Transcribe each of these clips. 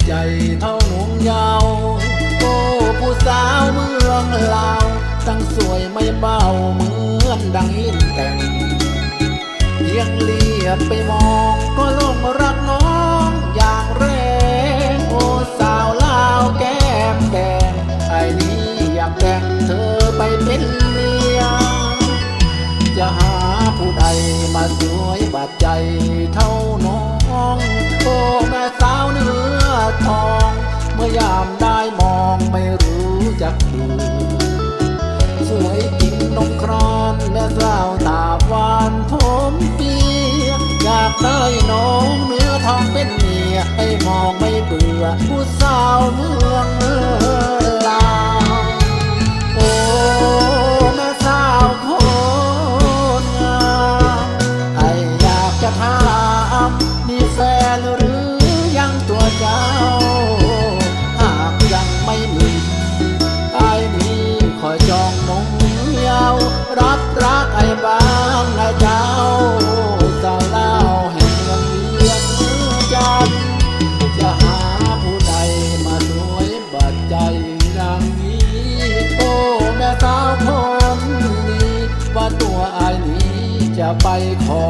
ใจเท่าหนุ่มยาวโอ้ผู้สาวเมืองลาวตั้งสวยไม่เบาเหมือนดังหินแต่งเพียงเลียบไปมองก็หลงรักน้องอย่างแรงโอ้สาวลาวแก้มแดงไอ้นี้อยากแต่งเธอไปเป็นเมียจะหาผู้ใดมาสวยบาดใจเท่าน้องโอ้แม่สาวเนื้อทองเมื่อยามได้มองไม่รู้จักดูสวยจริงนมครานแม่สาวตาหวานผมเปียอยากได้น้องเนื้อทองเป็นเมียให้มองไม่เบื่อผู้สาวเมืองลาวโอ้แม่สาวคนงามไออยากจะถามมีแฟนหรือยังตัวเจ้าหากยังไม่มีไอ้นี้คอยจองนงเยารับรักไอ้บ้างไอ้เจ้าสาวเล่าแห่งเมืองเวียงจันทร์จะหาผู้ใดมาสวยบาดใจดังนี้โอ้แม่สาวคนนี้ว่าตัวไอ้นี้จะไปขอ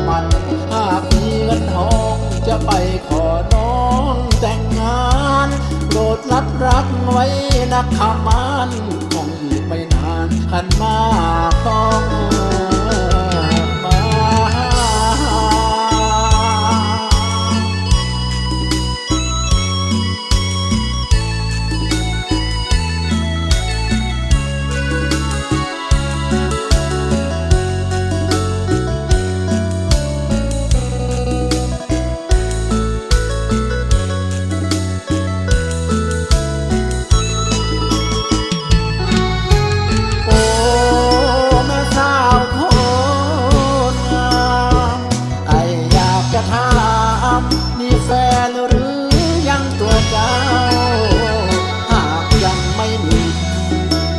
มันหากมีเงินทองจะไปขอน้องแต่งงานโปรดรับรักไว้นักขมันคงอีกไม่นานขันมาต้องมา โอ้แม่สาวคนงามไออยากจะถามมีแฟนหรือยังตัวเจ้าหากยังไม่มี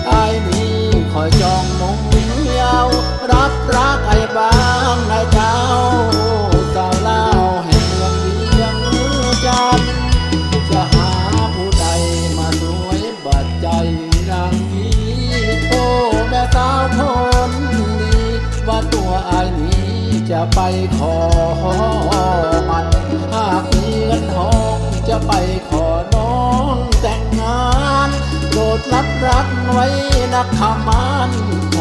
ไอนี้คอยจองนงเยารับรักไอบ้างไอเจ้าสาวเล่าแห่งเมืองเวียงจันทร์จะหาผู้ใดมาสวยบาดใจดังนี้โอ้แม่สาวคนนี้ว่าตัวไอ้นี้จะไปขอมันหากมีเงินทองจะไปขอน้องแต่งงานโปรดรับรักไว้นักขมันค